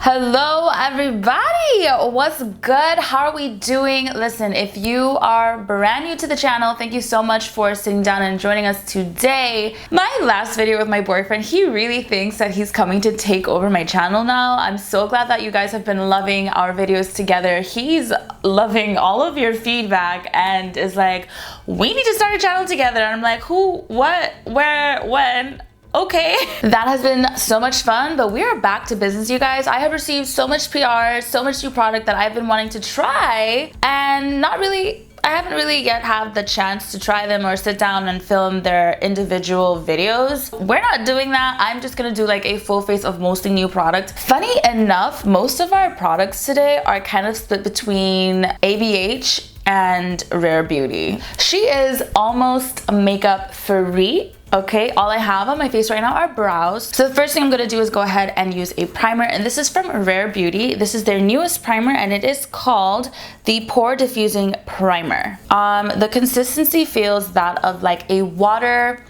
Hello everybody, what's good? How are we doing? Listen, if you are brand new to the channel, thank you so much for sitting down and joining us today. My last video with my boyfriend, he really thinks that he's coming to take over my channel now. I'm so glad that you guys have been loving our videos together. He's loving all of your feedback and is like, we need to start a channel together. And I'm like, who, what, where, when? Okay. That has been so much fun, but we are back to business, you guys. I have received so much PR, so much new product that I've been wanting to try, and I haven't really yet had the chance to try them or sit down and film their individual videos. We're not doing that. I'm just gonna do like a full face of mostly new product. Funny enough, most of our products today are kind of split between ABH and Rare Beauty. She is almost makeup free. Okay, all I have on my face right now are brows. So the first thing I'm gonna do is go ahead and use a primer, and this is from Rare Beauty. This is their newest primer, and it is called the Pore Diffusing Primer. The consistency feels that of like a water,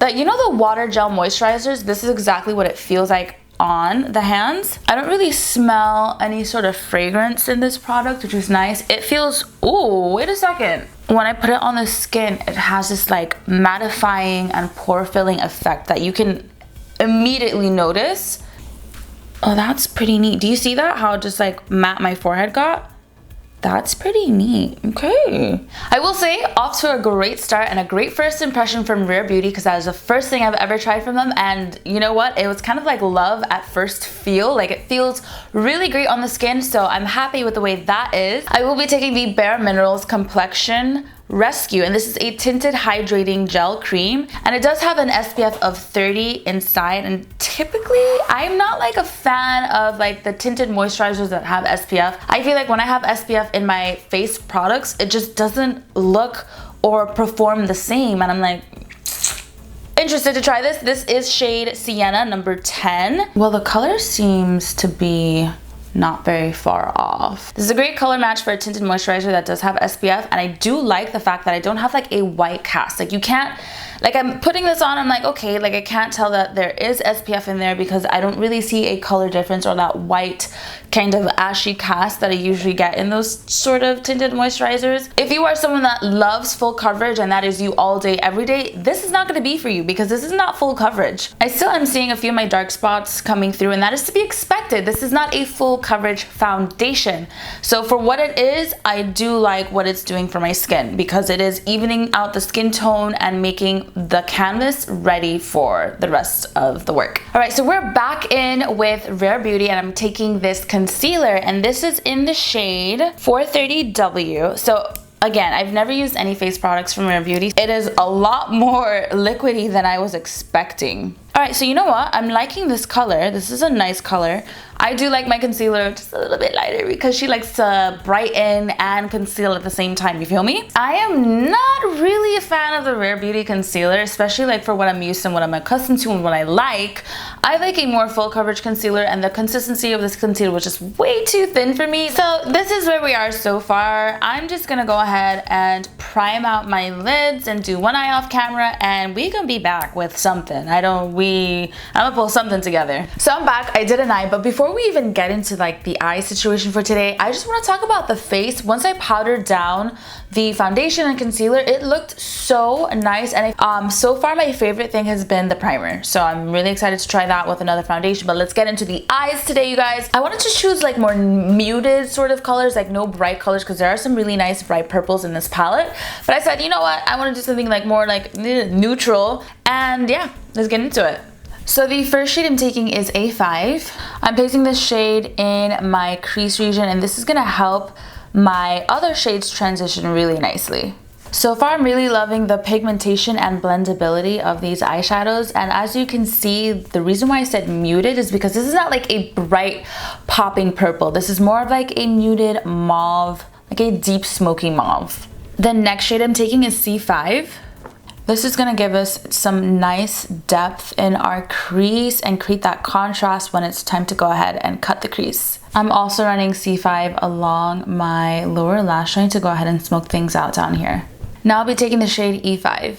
you know the water gel moisturizers? This is exactly what it feels like on the hands. I don't really smell any sort of fragrance in this product, which is nice. It feels, ooh, wait a second. When I put it on the skin, it has this like mattifying and pore filling effect that you can immediately notice. Oh, that's pretty neat. Do you see that? How just like matte my forehead got? That's pretty neat. Okay. I will say, off to a great start and a great first impression from Rare Beauty, because that was the first thing I've ever tried from them, and you know what? It was kind of like love at first feel. Like, it feels really great on the skin, so I'm happy with the way that is. I will be taking the Bare Minerals Complexion Rescue, and this is a tinted hydrating gel cream, and it does have an SPF of 30 inside, and typically I'm not like a fan of like the tinted moisturizers that have SPF. I feel like when I have SPF in my face products, it just doesn't look or perform the same, and I'm like, interested to try this. This is shade Sienna number 10. Well, the color seems to be not very far off. This is a great color match for a tinted moisturizer that does have SPF, and I do like the fact that I don't have like a white cast. Like, you can't, like, I'm putting this on, I'm like, okay, like I can't tell that there is SPF in there because I don't really see a color difference or that white kind of ashy cast that I usually get in those sort of tinted moisturizers. If you are someone that loves full coverage and that is you all day, every day, this is not gonna be for you because this is not full coverage. I still am seeing a few of my dark spots coming through, and that is to be expected. This is not a full coverage foundation. So for what it is, I do like what it's doing for my skin because it is evening out the skin tone and making the canvas ready for the rest of the work. All right, so we're back in with Rare Beauty, and I'm taking this concealer, and this is in the shade 430W. So again, I've never used any face products from Rare Beauty. It is a lot more liquidy than I was expecting. All right, so you know what? I'm liking this color. This is a nice color. I do like my concealer just a little bit lighter because she likes to brighten and conceal at the same time, you feel me? I am not really a fan of the Rare Beauty concealer, especially like for what I'm used to and what I'm accustomed to and what I like. I like a more full coverage concealer, and the consistency of this concealer was just way too thin for me. So this is where we are so far. I'm just gonna go ahead and prime out my lids and do one eye off camera, and we can be back with something. I'm gonna pull something together. So I'm back. I did an eye, but before we even get into like the eye situation for today, I just want to talk about the face. Once I powdered down the foundation and concealer, it looked so nice, and so far my favorite thing has been the primer. So I'm really excited to try that with another foundation. But let's get into the eyes today, you guys. I wanted to choose like more muted sort of colors, like no bright colors, because there are some really nice bright purples in this palette. But I said, you know what, I want to do something like more like neutral, and yeah, let's get into it. So the first shade I'm taking is A5. I'm placing this shade in my crease region, and this is gonna help my other shades transition really nicely. So far, I'm really loving the pigmentation and blendability of these eyeshadows, and as you can see, the reason why I said muted is because this is not like a bright popping purple. This is more of like a muted mauve, like a deep smoky mauve. The next shade I'm taking is C5. This is gonna give us some nice depth in our crease and create that contrast when it's time to go ahead and cut the crease. I'm also running C5 along my lower lash line to go ahead and smoke things out down here. Now I'll be taking the shade E5.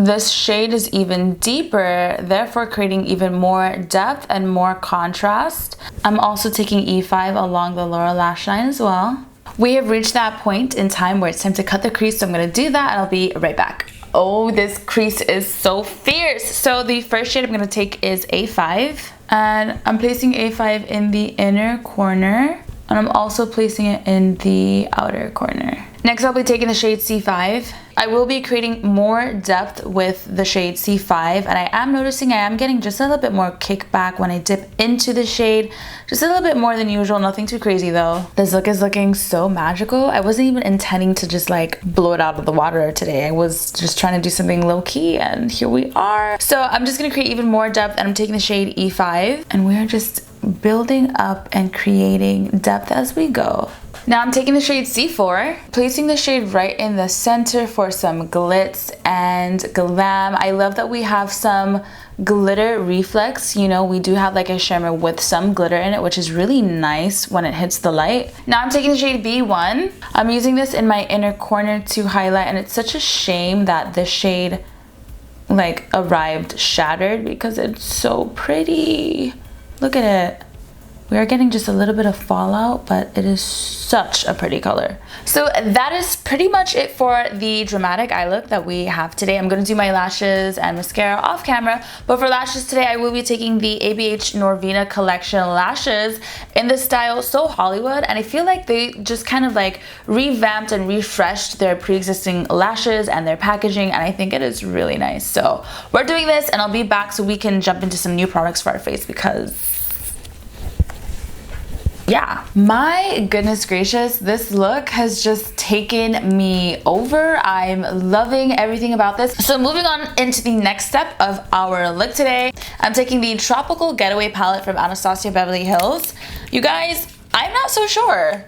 this shade is even deeper, therefore creating even more depth and more contrast. I'm also taking E5 along the lower lash line as well. We have reached that point in time where it's time to cut the crease, so I'm gonna do that and I'll be right back. Oh, this crease is so fierce. So the first shade I'm gonna take is A5, and I'm placing A5 in the inner corner, and I'm also placing it in the outer corner. Next, I'll be taking the shade C5. I will be creating more depth with the shade C5, and I am noticing I am getting just a little bit more kickback when I dip into the shade. Just a little bit more than usual, nothing too crazy though. This look is looking so magical. I wasn't even intending to just like blow it out of the water today. I was just trying to do something low-key, and here we are. So I'm just gonna create even more depth, and I'm taking the shade E5, and we're just building up and creating depth as we go. Now I'm taking the shade C4, placing the shade right in the center for some glitz and glam. I love that we have some glitter reflex. You know, we do have like a shimmer with some glitter in it, which is really nice when it hits the light. Now I'm taking the shade B1. I'm using this in my inner corner to highlight, and it's such a shame that this shade like arrived shattered because it's so pretty. Look at it. We are getting just a little bit of fallout, but it is such a pretty color. So that is pretty much it for the dramatic eye look that we have today. I'm gonna do my lashes and mascara off camera, but for lashes today, I will be taking the ABH Norvina Collection lashes in the style So Hollywood, and I feel like they just kind of like revamped and refreshed their pre-existing lashes and their packaging, and I think it is really nice. So we're doing this, and I'll be back so we can jump into some new products for our face, because yeah, my goodness gracious, this look has just taken me over. I'm loving everything about this. So moving on into the next step of our look today, I'm taking the Tropical Getaway palette from Anastasia Beverly Hills. You guys, I'm not so sure.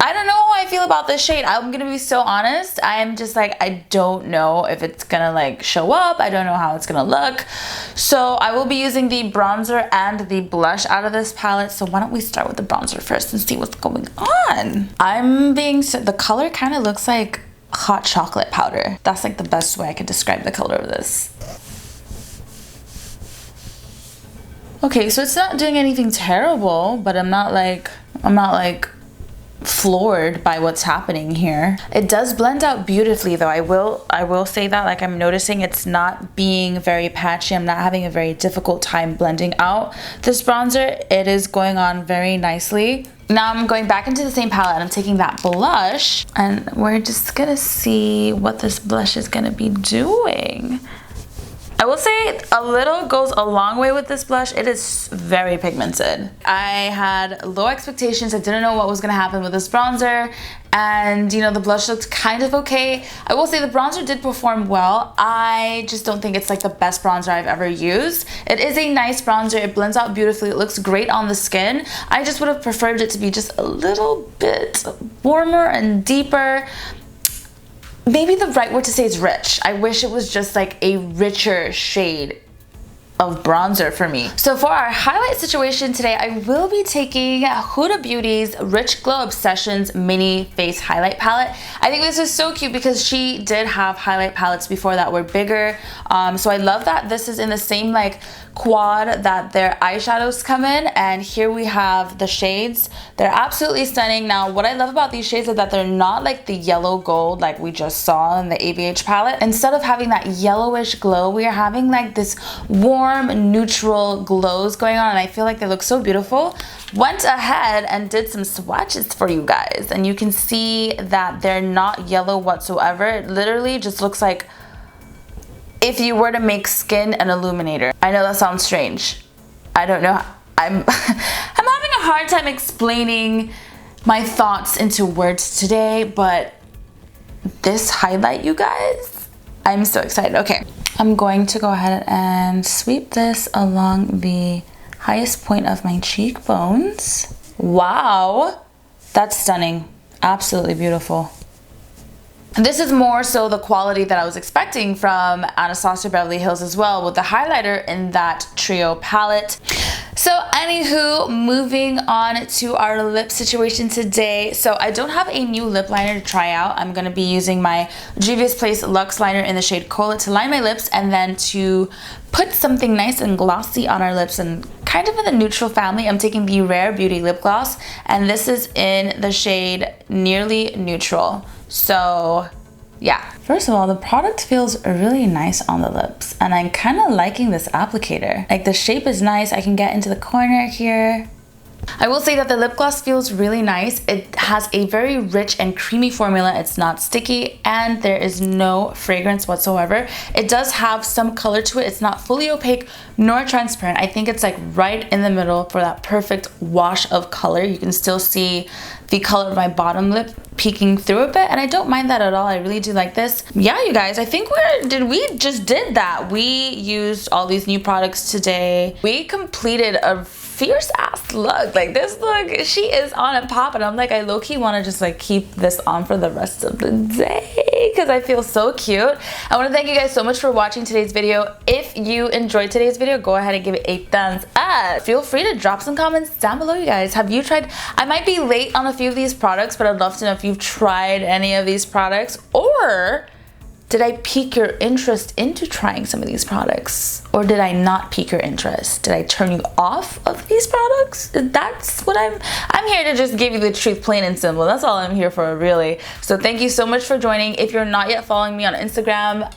I don't know how I feel about this shade. I'm gonna be so honest. I'm just like, I don't know if it's gonna like show up. I don't know how it's gonna look. So I will be using the bronzer and the blush out of this palette. So why don't we start with the bronzer first and see what's going on? The color kind of looks like hot chocolate powder. That's like the best way I could describe the color of this. Okay, so it's not doing anything terrible, but I'm not like floored by what's happening here. It does blend out beautifully though. I will say that, like, I'm noticing it's not being very patchy. I'm not having a very difficult time blending out this bronzer. It is going on very nicely. Now I'm going back into the same palette, and I'm taking that blush, and we're just gonna see what this blush is gonna be doing. I will say a little goes a long way with this blush. It is very pigmented. I had low expectations. I didn't know what was gonna happen with this bronzer, and you know, the blush looked kind of okay. I will say the bronzer did perform well. I just don't think it's like the best bronzer I've ever used. It is a nice bronzer. It blends out beautifully. It looks great on the skin. I just would have preferred it to be just a little bit warmer and deeper. Maybe the right word to say is rich. I wish it was just like a richer shade of bronzer for me. So for our highlight situation today, I will be taking Huda Beauty's Rich Glow Obsessions Mini Face Highlight Palette. I think this is so cute because she did have highlight palettes before that were bigger. So I love that this is in the same like quad that their eyeshadows come in, and here we have the shades. They're absolutely stunning. Now what I love about these shades is that they're not like the yellow gold like we just saw in the ABH palette. Instead of having that yellowish glow, we are having like this warm neutral glows going on, and I feel like they look so beautiful. Went ahead and did some swatches for you guys, and you can see that they're not yellow whatsoever. It literally just looks like if you were to make skin an illuminator. I know that sounds strange. I don't know. I'm having a hard time explaining my thoughts into words today, but this highlight, you guys, I'm so excited. Okay, I'm going to go ahead and sweep this along the highest point of my cheekbones. Wow, that's stunning. Absolutely beautiful. This is more so the quality that I was expecting from Anastasia Beverly Hills as well, with the highlighter in that trio palette. So anywho, moving on to our lip situation today. So I don't have a new lip liner to try out. I'm going to be using my Juvias Place Luxe Liner in the shade Cola to line my lips, and then to put something nice and glossy on our lips and kind of in the neutral family, I'm taking the Rare Beauty lip gloss, and this is in the shade Nearly Neutral. So yeah, first of all, the product feels really nice on the lips, and I'm kind of liking this applicator. Like, the shape is nice. I can get into the corner here. I will say that the lip gloss feels really nice. It has a very rich and creamy formula. It's not sticky, and there is no fragrance whatsoever. It does have some color to it. It's not fully opaque nor transparent. I think it's like right in the middle for that perfect wash of color. You can still see the color of my bottom lip peeking through a bit, and I don't mind that at all. I really do like this. Yeah, you guys, I think we just did that. We used all these new products today. We completed a fierce ass look. Like, this look, she is on and pop, and I'm like, I low-key want to just like keep this on for the rest of the day because I feel so cute. I want to thank you guys so much for watching today's video. If you enjoyed today's video, go ahead and give it a thumbs up. Feel free to drop some comments down below, you guys. Have you tried? I might be late on a few of these products, but I'd love to know if you've tried any of these products, or did I pique your interest into trying some of these products? Or did I not pique your interest? Did I turn you off of these products? That's what I'm here to just give you the truth, plain and simple. That's all I'm here for, really. So thank you so much for joining. If you're not yet following me on Instagram,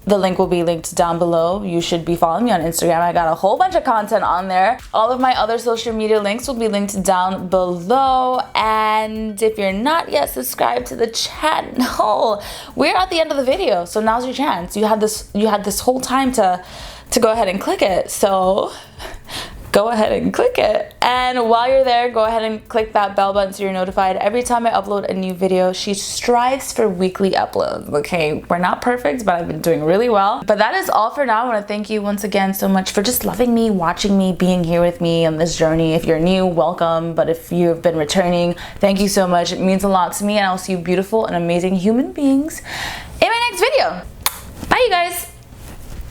the link will be linked down below. You should be following me on Instagram. I got a whole bunch of content on there. All of my other social media links will be linked down below. And if you're not yet subscribed to the channel, we're at the end of the video. So now's your chance. You had this whole time to go ahead and click it. So go ahead and click it. And while you're there, go ahead and click that bell button so you're notified every time I upload a new video. She strives for weekly uploads, okay? We're not perfect, but I've been doing really well. But that is all for now. I want to thank you once again so much for just loving me, watching me, being here with me on this journey. If you're new, welcome. But if you have been returning, thank you so much. It means a lot to me, and I'll see you beautiful and amazing human beings in my next video. Bye, you guys.